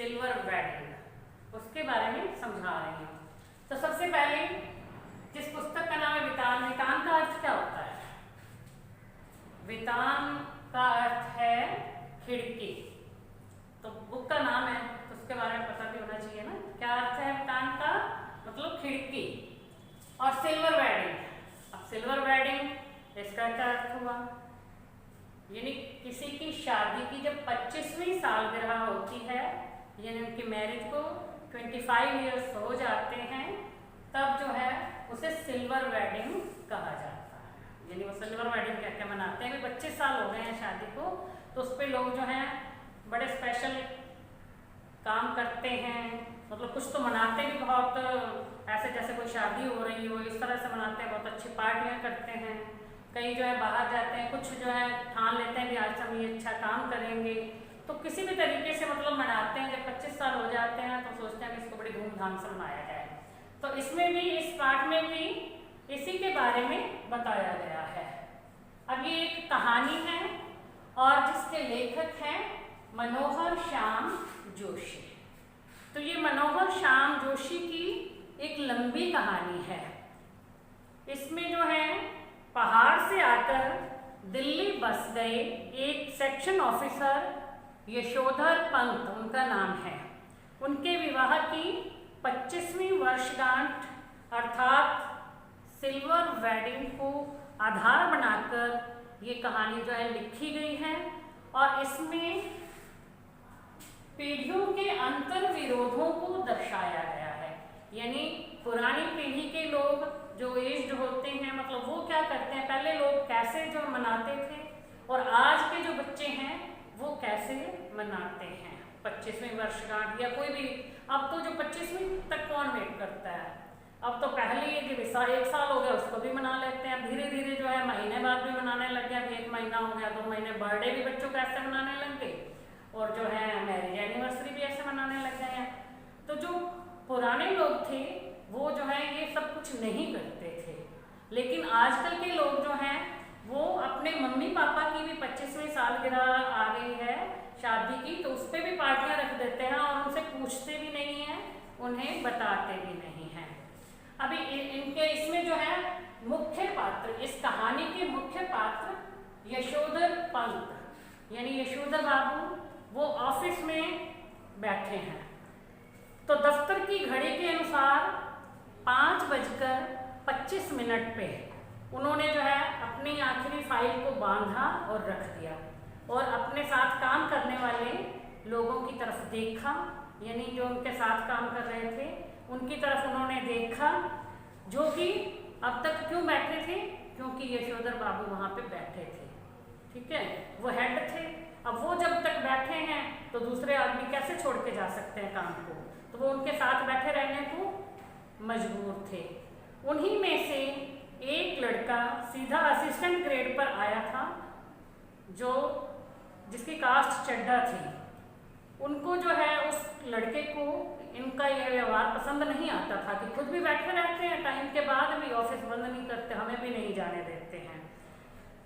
Silver wedding, उसके बारे में समझा रही हूँ। तो सबसे पहले जिस पुस्तक का नाम है वितान, वितान का अर्थ क्या होता है? वितान का अर्थ है खिड़की। तो बुक का नाम है तो उसके बारे में पता भी होना चाहिए ना, क्या अर्थ है वितान का? मतलब खिड़की। और सिल्वर वेडिंग, अब सिल्वर वेडिंग इसका क्या अर्थ हुआ? यानी किसी की शादी की जब 25वीं सालगिरह होती है, यानी उनकी मैरिज को 25 ईयर्स हो जाते हैं, तब जो है उसे सिल्वर वेडिंग कहा जाता है। यानी वो सिल्वर वेडिंग क्या क्या मनाते हैं, 25 साल हो गए हैं शादी को, तो उस पर लोग जो हैं बड़े स्पेशल काम करते हैं, मतलब कुछ तो मनाते भी बहुत ऐसे जैसे कोई शादी हो रही हो इस तरह से मनाते हैं, बहुत अच्छी पार्टियां करते हैं। कई जो है बाहर जाते हैं, कुछ जो है ठान लेते हैं भी आज हम ये अच्छा काम करेंगे, तो किसी भी तरीके से मतलब मनाते हैं। जब 25 साल हो जाते हैं तो सोचते हैं कि इसको बड़ी धूमधाम से मनाया जाए। तो इसमें भी, इस पाठ में भी इसी के बारे में बताया गया है। अब ये एक कहानी है और जिसके लेखक हैं मनोहर श्याम जोशी। तो ये मनोहर श्याम जोशी की एक लंबी कहानी है। इसमें जो है पहाड़ से आकर दिल्ली बस गए एक सेक्शन ऑफिसर यशोधर पंत उनका नाम है। उनके विवाह की 25वीं वर्षगांठ अर्थात सिल्वर वेडिंग को आधार बनाकर ये कहानी जो है लिखी गई है। और इसमें पीढ़ियों के अंतर विरोधों को दर्शाया गया है। यानी पुरानी पीढ़ी के लोग जो एज्ड होते हैं, मतलब वो क्या करते हैं, पहले लोग कैसे जो मनाते थे और आज के जो बच्चे हैं वो कैसे मनाते हैं 25वीं वर्षगांठ या कोई भी। अब तो जो 25वीं तक कौन वेट करता है, अब तो पहले ये जो 1 साल हो गया उसको भी मना लेते हैं। धीरे धीरे जो है महीने बाद भी मनाने लग गया, 1 महीना हो गया, 2 महीने, बर्थडे भी बच्चों का ऐसे मनाने लग गए और जो है मैरिज एनिवर्सरी भी ऐसे मनाने लग गए हैं। तो जो पुराने लोग थे वो जो है ये सब कुछ नहीं करते थे, लेकिन आजकल के लोग जो हैं वो अपने मम्मी पापा की भी 25वीं सालगिरह आ गई है शादी की, तो उस पर भी पार्टियां रख देते हैं और उनसे पूछते भी नहीं हैं, उन्हें बताते भी नहीं हैं। अभी इनके इसमें जो है मुख्य पात्र, इस कहानी के मुख्य पात्र यशोधर पंत यानी यशोधर बाबू, वो ऑफिस में बैठे हैं। तो दफ्तर की घड़ी के अनुसार 5:25 पे उन्होंने जो है अपनी आखिरी फाइल को बांधा और रख दिया और अपने साथ काम करने वाले लोगों की तरफ देखा, यानी जो उनके साथ काम कर रहे थे उनकी तरफ उन्होंने देखा, जो कि अब तक क्यों बैठे थे, क्योंकि यशोधर बाबू वहाँ पे बैठे थे। ठीक है, वो हेड थे। अब वो जब तक बैठे हैं तो दूसरे आदमी कैसे छोड़ के जा सकते हैं काम को, तो वो उनके साथ बैठे रहने को मजबूर थे। उन्हीं में से एक लड़का सीधा असिस्टेंट ग्रेड पर आया था, जो जिसकी कास्ट चड्ढा थी। उनको जो है उस लड़के को इनका यह व्यवहार पसंद नहीं आता था कि खुद भी बैठे रहते हैं, टाइम के बाद भी ऑफिस बंद नहीं करते, हमें भी नहीं जाने देते हैं।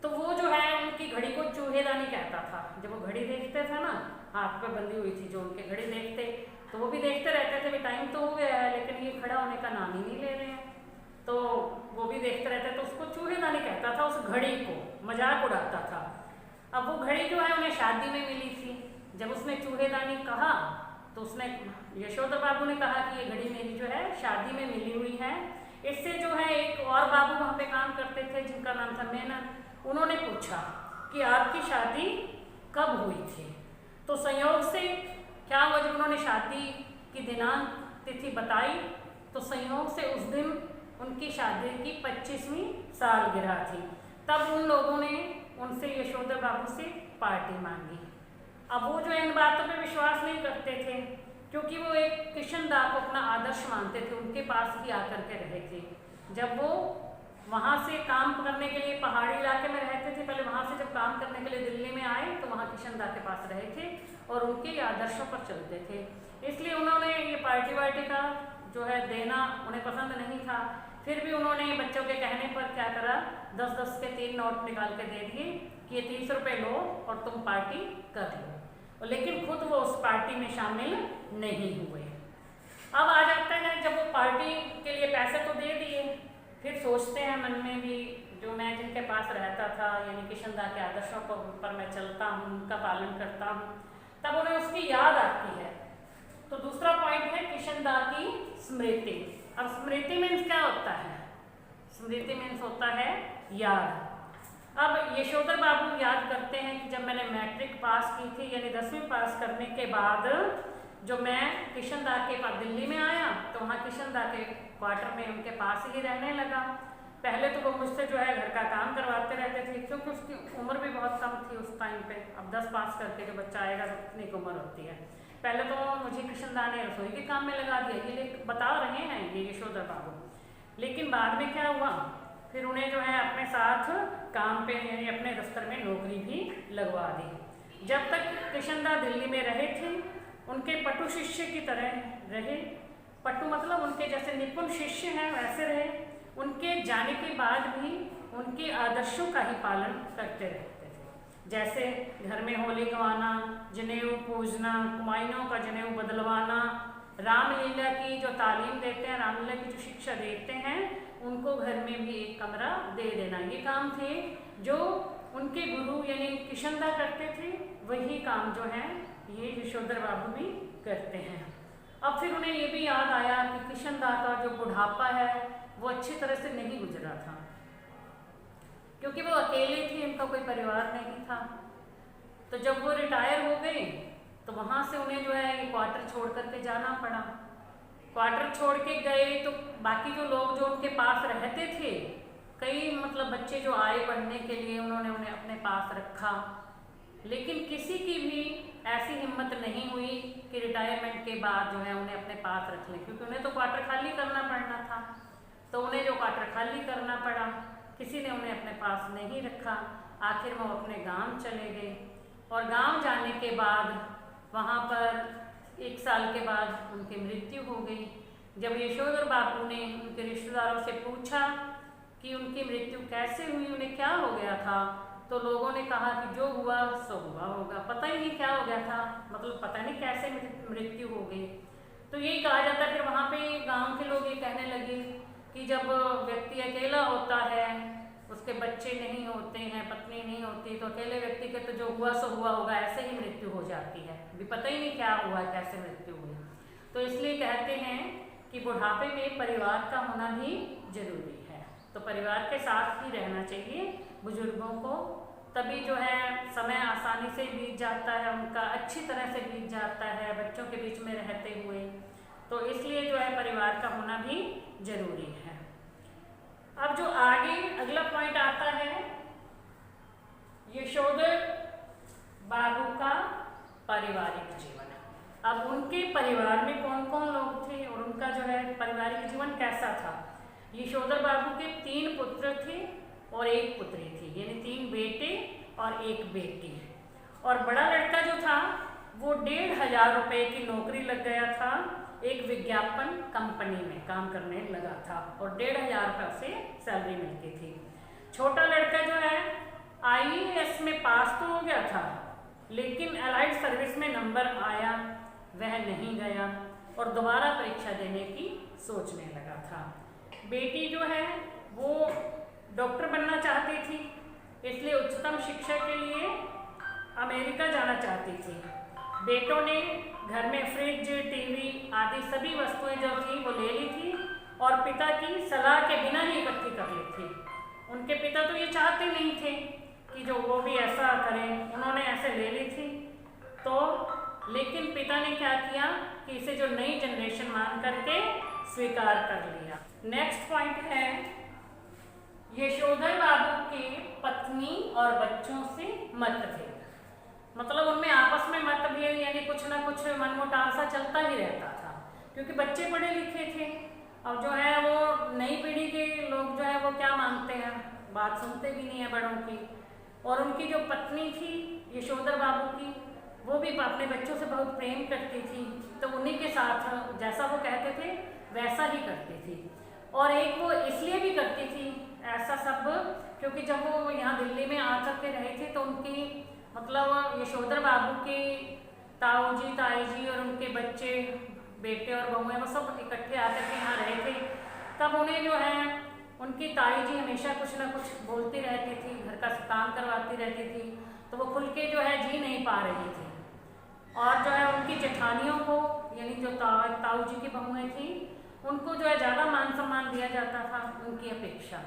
तो वो जो है उनकी घड़ी को चूहेदानी कहता था। जब वो घड़ी देखते थे ना, हाथ पे बंधी हुई थी जो उनके घड़ी देखते, तो वो भी देखते रहते थे कि टाइम तो हो गया है लेकिन ये खड़ा होने का नाम ही नहीं ले रहे हैं, तो वो भी देखते रहते, तो उसको चूहेदानी कहता था, उस घड़ी को मजाक उड़ाता था। अब वो घड़ी जो है उन्हें शादी में मिली थी। जब उसने चूहेदानी कहा तो उसने, यशोधर बाबू ने कहा कि ये घड़ी मेरी जो है शादी में मिली हुई है। इससे जो है एक और बाबू वहाँ पे काम करते थे जिनका नाम था मेनन, उन्होंने पूछा कि आपकी शादी कब हुई थी। तो संयोग से क्या हुआ, जब उन्होंने शादी की दिनांक तिथि बताई तो संयोग से उस दिन उनकी शादी की 25वीं सालगिरह थी। तब उन लोगों ने उनसे यशोधर बाबू से पार्टी मांगी। अब वो जो इन बातों पे विश्वास नहीं करते थे, क्योंकि वो एक किशनदा को अपना आदर्श मानते थे, उनके पास ही आकर के रहे थे। जब वो वहाँ से काम करने के लिए पहाड़ी इलाके में रहते थे, पहले वहाँ से जब काम करने के लिए दिल्ली में आए तो वहाँ किशनदा के पास रहे थे और उनके आदर्शों पर चलते थे। इसलिए उन्होंने ये पार्टी वार्टी का जो है देना उन्हें पसंद नहीं था। फिर भी उन्होंने बच्चों के कहने पर क्या करा, 10-10 के 3 नोट निकाल के दे दिए कि ये 30 रुपये लो और तुम पार्टी कर लो। लेकिन खुद वो उस पार्टी में शामिल नहीं हुए। अब आ जाता है जब वो पार्टी के लिए पैसे तो दे दिए, फिर सोचते हैं मन में भी जो मैं जिनके पास रहता था यानी किशन दा के आदर्शों पर मैं चलता हूँ, उनका पालन करता हूँ, तब उन्हें उसकी याद आती है। तो दूसरा पॉइंट है किशन दा की स्मृति। अब स्मृति मीन्स क्या होता है? स्मृति मीन्स होता है याद। अब यशोधर बाबू याद करते हैं कि जब मैंने मैट्रिक पास की थी यानी 10वीं पास करने के बाद जो मैं किशन दा के पास दिल्ली में आया तो वहाँ किशन दा के क्वार्टर में उनके पास ही रहने लगा। पहले तो वो मुझसे जो है घर का काम करवाते रहते थे, क्योंकि उसकी उम्र भी बहुत कम थी उस टाइम पे। अब 10 पास करके जो बच्चा आएगा तो कितनी उम्र होती है। पहले तो मुझे किशन दा ने रसोई के काम में लगा दिया, ये बता रहे हैं ये यशोधर बाबू। लेकिन बाद में क्या हुआ, फिर उन्हें जो है अपने साथ काम पे यानी अपने दफ्तर में नौकरी भी लगवा दी। जब तक किशन दा दिल्ली में रहे थे उनके पटु शिष्य की तरह रहे। पटु मतलब उनके जैसे निपुण शिष्य हैं वैसे रहे। उनके जाने के बाद भी उनके आदर्शों का ही पालन करते रहते थे। जैसे घर में होली गवाना, जनेऊ पूजना, कुमाइनों का जनेऊ बदलवाना, रामलीला की जो तालीम देते हैं, रामलीला की जो शिक्षा देते हैं, उनको घर में भी एक कमरा दे देना, ये काम थे जो उनके गुरु यानी किशन दा करते थे। वही काम जो है ये यशोधर बाबू भी करते हैं। अब फिर उन्हें ये भी याद आया कि किशन दा का जो बुढ़ापा है वो अच्छी तरह से नहीं गुजरा था, क्योंकि वो अकेले थे, उनका कोई परिवार नहीं था। तो जब वो रिटायर हो गए तो वहाँ से उन्हें जो है क्वार्टर छोड़ करके जाना पड़ा। क्वार्टर छोड़ के गए तो बाकी जो लोग जो उनके पास रहते थे, कई मतलब बच्चे जो आए पढ़ने के लिए, उन्होंने उन्हें अपने पास रखा। लेकिन किसी की भी ऐसी हिम्मत नहीं हुई कि रिटायरमेंट के बाद जो है उन्हें अपने पास रख लें, क्योंकि उन्हें तो क्वार्टर खाली करना पड़ना था। तो उन्हें जो क्वार्टर खाली करना पड़ा, किसी ने उन्हें अपने पास नहीं रखा। आखिर में वो अपने गांव चले गए और गांव जाने के बाद वहाँ पर 1 साल के बाद उनकी मृत्यु हो गई। जब यशोधर बाबू ने उनके रिश्तेदारों से पूछा कि उनकी मृत्यु कैसे हुई, उन्हें क्या हो गया था, तो लोगों ने कहा कि जो हुआ सो हुआ होगा, पता ही नहीं क्या हो गया था, मतलब पता नहीं कैसे मृत्यु हो गई। तो यही कहा जाता है। फिर वहाँ पे गांव के लोग ये कहने लगे कि जब व्यक्ति अकेला होता है, उसके बच्चे नहीं होते हैं, पत्नी नहीं होती, तो अकेले व्यक्ति के तो जो हुआ सो हुआ होगा, ऐसे ही मृत्यु हो जाती है, अभी पता ही नहीं क्या हुआ, कैसे मृत्यु हुई। तो इसलिए कहते हैं कि बुढ़ापे में परिवार का होना भी जरूरी है। तो परिवार के साथ ही रहना चाहिए बुजुर्गों को, तभी जो है समय आसानी से बीत जाता है, उनका अच्छी तरह से बीत जाता है बच्चों के बीच में रहते हुए। तो इसलिए जो है परिवार का होना भी जरूरी है। अब जो आगे अगला पॉइंट आता है, यशोधर बाबू का पारिवारिक जीवन। अब उनके परिवार में कौन कौन लोग थे और उनका जो है पारिवारिक जीवन कैसा था। यशोधर बाबू के 3 पुत्र थे और 1 पुत्री थी, यानी 3 बेटे और 1 बेटी। और बड़ा लड़का जो था वो 1,500 रुपये की नौकरी लग गया था, एक विज्ञापन कंपनी में काम करने लगा था और 1,500 रुपये से सैलरी मिलती थी। छोटा लड़का जो है IAS में पास तो हो गया था, लेकिन अलाइड सर्विस में नंबर आया, वह नहीं गया और दोबारा परीक्षा देने की सोचने लगा था। बेटी जो है वो डॉक्टर बनना चाहती थी, इसलिए उच्चतम शिक्षा के लिए अमेरिका जाना चाहती थी। बेटों ने घर में फ्रिज, टीवी आदि सभी वस्तुएं जो थी वो ले ली थी और पिता की सलाह के बिना ही इकट्ठी कर ली थी। उनके पिता तो ये चाहते नहीं थे कि जो वो भी ऐसा करें, उन्होंने ऐसे ले ली थी। तो लेकिन पिता ने क्या किया कि इसे जो नई जनरेशन मान करके स्वीकार कर लिया। नेक्स्ट पॉइंट है, यशोधर बाबू के पत्नी और बच्चों से मतभेद। मतलब उनमें आपस में मतभेद यानी कुछ ना कुछ मनमुटाव सा चलता ही रहता था, क्योंकि बच्चे पढ़े लिखे थे और जो है वो नई पीढ़ी के लोग जो है वो क्या मानते हैं, बात सुनते भी नहीं है बड़ों की। और उनकी जो पत्नी थी यशोधर बाबू की, वो भी अपने बच्चों से बहुत प्रेम करती थी, तो उन्हीं के साथ जैसा वो कहते थे वैसा ही करती थी। और एक वो इसलिए भी करती थी ऐसा सब, क्योंकि जब वो यहाँ दिल्ली में आ कर के रहे थे तो उनकी मतलब यशोधर बाबू की ताऊ जी, ताई जी और उनके बच्चे, बेटे और बहुएं, वो सब इकट्ठे आकर के यहाँ रहे थे। तब उन्हें जो है उनकी ताई जी हमेशा कुछ ना कुछ बोलती रहती थी, घर का काम करवाती रहती थी, तो वो खुल के जो है जी नहीं पा रही थी। और जो है उनकी जेठानियों को, यानी जो ताऊ जी की बहुएं थी, उनको जो है ज़्यादा मान सम्मान दिया जाता था उनकी अपेक्षा।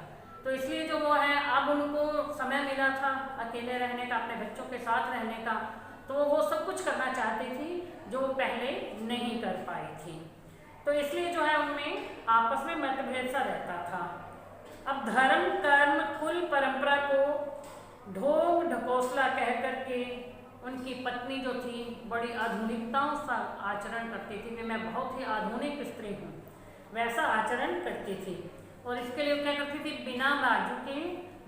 तो इसलिए जो वो है, अब उनको समय मिला था अकेले रहने का, अपने बच्चों के साथ रहने का, तो वो सब कुछ करना चाहती थी जो वो पहले नहीं कर पाई थी। तो इसलिए जो है उनमें आपस में मतभेद सा रहता था। अब धर्म, कर्म, कुल, परंपरा को ढोंग ढकोसला कह करके उनकी पत्नी जो थी बड़ी आधुनिकताओं सा आचरण करती थी कि मैं बहुत ही आधुनिक स्त्री हूँ, वैसा आचरण करती थी। और इसके लिए क्या करती थी, बिना बाजू के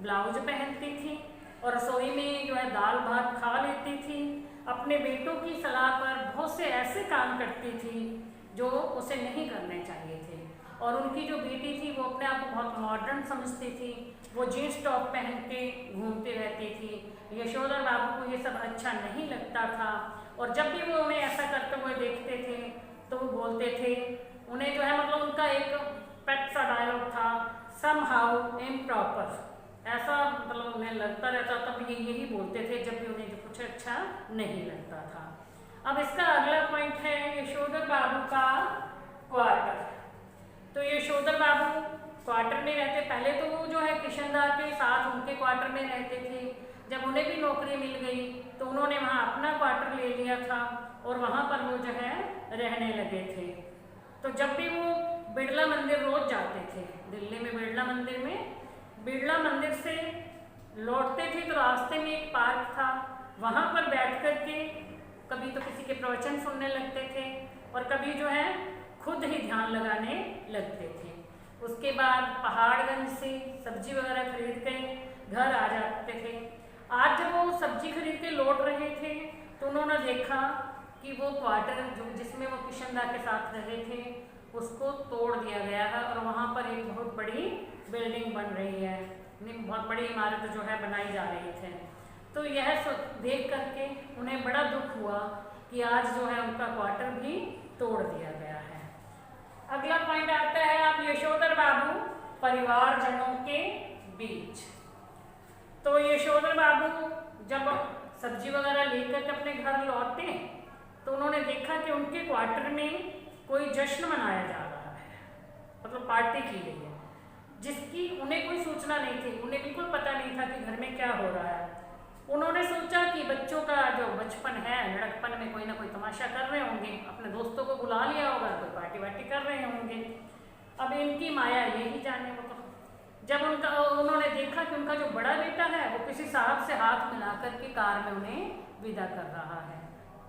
ब्लाउज पहनती थी और रसोई में जो है दाल भात खा लेती थी। अपने बेटों की सलाह पर बहुत से ऐसे काम करती थी जो उसे नहीं करने चाहिए थे। और उनकी जो बेटी थी वो अपने आप को बहुत मॉडर्न समझती थी, वो जीन्स टॉप पहन के घूमती रहती थी। यशोधर बाबू को ये सब अच्छा नहीं लगता था और जब भी वो उन्हें ऐसा करते हुए देखते थे तो वो बोलते थे, उन्हें जो है मतलब उनका एक पेट सा डायलॉग था, समहाउ इम्प्रॉपर, ऐसा मतलब उन्हें लगता रहता, तब ये यही बोलते थे जब भी उन्हें कुछ अच्छा नहीं लगता था। अब इसका अगला पॉइंट है यशोधर बाबू का क्वार्टर। तो यशोधर बाबू क्वार्टर में रहते, पहले तो वो जो है किशनदार के साथ उनके क्वार्टर में रहते थे। जब उन्हें भी नौकरी मिल गई तो उन्होंने वहाँ अपना क्वार्टर ले लिया था और वहाँ पर वो जो है रहने लगे थे। तो जब भी वो बिड़ला मंदिर रोज जाते थे, दिल्ली में बिड़ला मंदिर से लौटते थे तो रास्ते में एक पार्क था, वहाँ पर बैठ कर के कभी तो किसी के प्रवचन सुनने लगते थे और कभी जो है खुद ही ध्यान लगाने लगते थे। उसके बाद पहाड़गंज से सब्जी वगैरह खरीद के घर आ जाते थे। आज जब वो सब्जी खरीद के लौट रहे थे तो उन्होंने देखा कि वो क्वार्टर जो जिसमें वो किशनदा के साथ रहे थे उसको तोड़ दिया गया है और वहाँ पर एक बहुत बड़ी बिल्डिंग बन रही है, बहुत बड़ी इमारत जो है बनाई जा रही थे। तो यह देख करके उन्हें बड़ा दुख हुआ कि आज जो है उनका क्वार्टर भी तोड़ दिया गया है। अगला पॉइंट आता है आप यशोधर बाबू परिवारजनों के बीच। तो यशोधर बाबू जब सब्जी वगैरह लेकर के अपने घर लौटे तो उन्होंने देखा कि उनके क्वार्टर में कोई जश्न मनाया जा रहा है, मतलब पार्टी की गई है, जिसकी उन्हें कोई सूचना नहीं थी। उन्हें बिल्कुल पता नहीं था कि घर में क्या हो रहा है। उन्होंने सोचा कि बच्चों का जो बचपन है, लड़कपन में कोई ना कोई तमाशा कर रहे होंगे, अपने दोस्तों को बुला लिया होगा, कोई पार्टी वार्टी कर रहे होंगे। अब इनकी माया यही जाने। वो जब उन्होंने देखा कि उनका जो बड़ा बेटा है वो किसी साहब से हाथ मिलाकर के कार में उन्हें विदा कर रहा है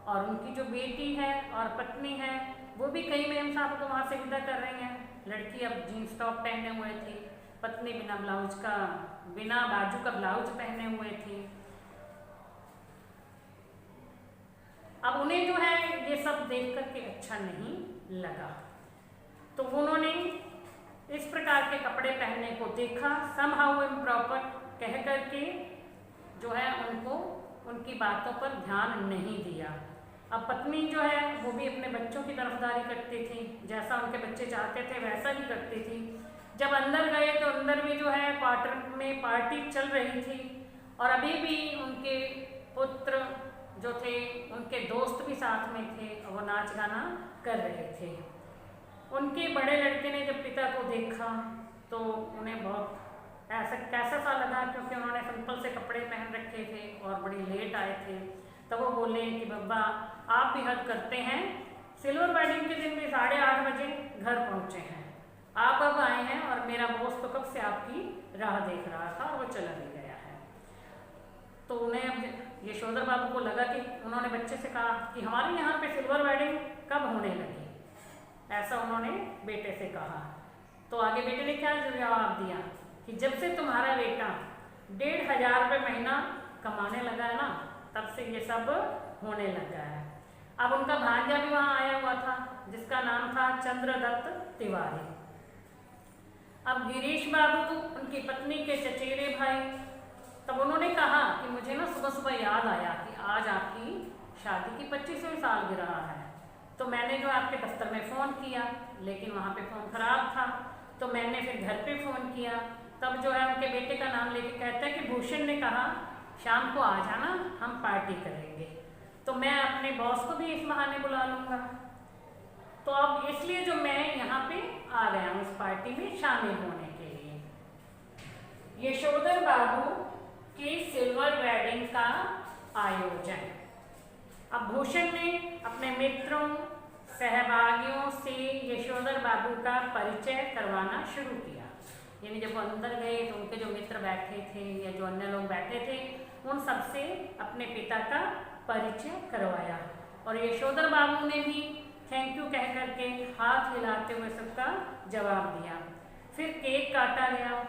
और उनकी जो बेटी है और पत्नी है वो भी कई मेम साहब को वहाँ से विदा कर रही हैं। लड़की अब जीन्स टॉप पहने हुए थी, पत्नी बिना बाजू का ब्लाउज पहने हुए थी। अब उन्हें जो है ये सब देख करके अच्छा नहीं लगा तो उन्होंने इस प्रकार के कपड़े पहनने को देखा, समहाउ इम्प्रॉपर कह करके जो है उनको उनकी बातों पर ध्यान नहीं दिया। अब पत्नी जो है वो भी अपने बच्चों की तरफदारी करती थी, जैसा उनके बच्चे चाहते थे वैसा ही करती थी। जब अंदर गए तो अंदर भी जो है क्वार्टर में पार्टी चल रही थी और अभी भी उनके पुत्र जो थे उनके दोस्त भी साथ में थे और वो नाच गाना कर रहे थे। उनके बड़े लड़के ने जब पिता को देखा तो उन्हें बहुत ऐसा कैसा सा लगा, क्योंकि उन्होंने सिंपल से कपड़े पहन रखे थे और बड़ी लेट आए थे। तो वो बोले कि बब्बा आप भी हद करते हैं, सिल्वर वेडिंग के दिन भी 8:30 बजे घर पहुंचे हैं, आप अब आए हैं और मेरा बॉस तो कब से आपकी राह देख रहा था और वो चला भी गया है। तो उन्हें अब यशोधर बाबू को लगा कि उन्होंने बच्चे से कहा कि हमारे यहाँ पे सिल्वर वेडिंग कब होने लगी, ऐसा उन्होंने बेटे से कहा। तो आगे बेटे ने क्या जवाब दिया कि जब से तुम्हारा बेटा 1,500 रुपये महीना कमाने लगा है ना तब से ये सब होने लगा है। अब उनका भांजा भी वहाँ आया हुआ था जिसका नाम था चंद्रदत्त तिवारी। अब गिरीश बाबू उनकी पत्नी के चचेरे भाई, तब उन्होंने कहा कि मुझे ना सुबह सुबह याद आया कि आज आपकी शादी की 25वीं सालगिरह है। तो मैंने जो आपके दफ्तर में फ़ोन किया, लेकिन वहाँ पे फ़ोन ख़राब था, तो मैंने फिर घर पे फ़ोन किया। तब जो है उनके बेटे का नाम लेके कहता है कि भूषण ने कहा शाम को आ जाना, हम पार्टी करेंगे। तो मैं अपने बॉस को भी इस बहाने बुला लूँगा। तो अब इसलिए जो मैं यहाँ पे आ गया हूँ इस पार्टी में शामिल होने के लिए। यशोधर बाबू की सिल्वर वेडिंग का आयोजन। अब भूषण ने अपने मित्रों सहभागियों से यशोधर बाबू का परिचय करवाना शुरू किया। यानी जब वो अंदर गए तो उनके जो मित्र बैठे थे या जो अन्य लोग बैठे थे उन सबसे अपने पिता का परिचय करवाया। और यशोधर बाबू ने भी थैंक यू कह करके हाथ हिलाते हुए सबका जवाब दिया। फिर केक काटा गया।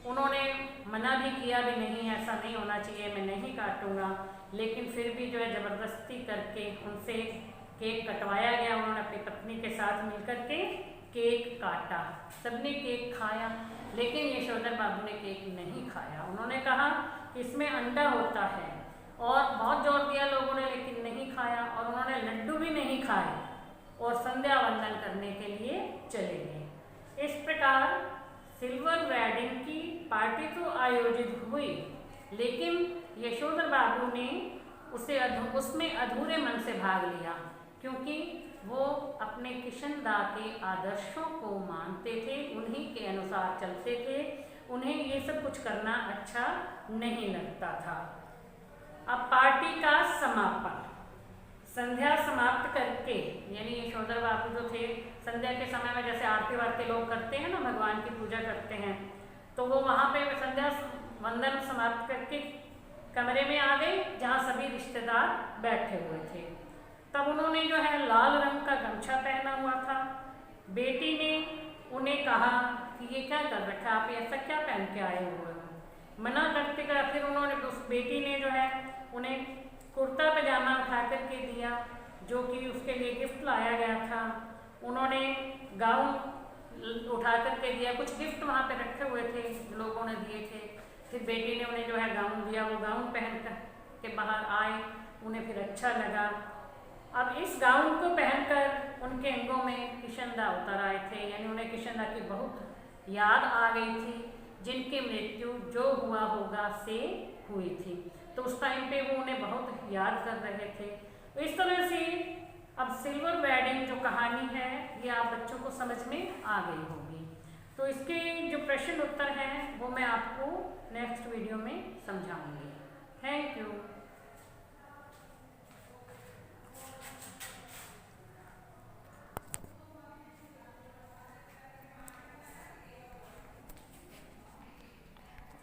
उन्होंने मना भी किया भी नहीं, ऐसा नहीं होना चाहिए, मैं नहीं काटूंगा, लेकिन फिर भी जो है ज़बरदस्ती करके उनसे केक कटवाया गया। उन्होंने अपनी पत्नी के साथ मिलकर के केक काटा। सबने केक खाया, लेकिन यशोधर बाबू ने केक नहीं खाया। उन्होंने कहा कि इसमें अंडा होता है, और बहुत जोर दिया लोगों ने, लेकिन नहीं खाया। और उन्होंने लड्डू भी नहीं खाए और संध्या वंदन करने के लिए चले गए। इस प्रकार सिल्वर वेडिंग की पार्टी तो आयोजित हुई, लेकिन यशोधर बाबू ने उसमें अधूरे मन से भाग लिया, क्योंकि वो अपने किशनदा के आदर्शों को मानते थे, उन्हीं के अनुसार चलते थे, उन्हें ये सब कुछ करना अच्छा नहीं लगता था। अब पार्टी का समापन। संध्या समाप्त करके, यानी यशोधर बाबू जो थे संध्या के समय में जैसे आरती वारती लोग करते हैं ना, भगवान की पूजा करते हैं, तो वो वहाँ पे संध्या वंदन समाप्त करके कमरे में आ गए जहाँ सभी रिश्तेदार बैठे हुए थे। तब उन्होंने जो है लाल रंग का गमछा पहना हुआ था। बेटी ने उन्हें कहा कि ये क्या कर रखा है, आप ऐसा क्या पहन के आए हुए हो। मना करते कर फिर उन्होंने उस बेटी ने जो है उन्हें कुर्ता पजामा उठा करके दिया, जो कि उसके लिए गिफ्ट लाया गया था। उन्होंने गाउन उठा करके दिया, कुछ गिफ्ट वहाँ पे रखे हुए थे लोगों ने दिए थे। फिर बेटी ने उन्हें जो है गाउन दिया, वो गाउन पहन कर के बाहर आए, उन्हें फिर अच्छा लगा। अब इस गाउन को पहनकर उनके अंगों में किशनदा उतर आए थे, यानी उन्हें किशनदा की बहुत याद आ गई थी, जिनकी मृत्यु जो हुआ होगा से हुई थी। तो उस टाइम पे वो उन्हें बहुत याद कर रहे थे। तो इस तरह से अब सिल्वर वेडिंग जो कहानी है ये आप बच्चों को समझ में आ गई होगी। तो इसके जो प्रश्न उत्तर हैं वो मैं आपको नेक्स्ट वीडियो में समझाऊंगी।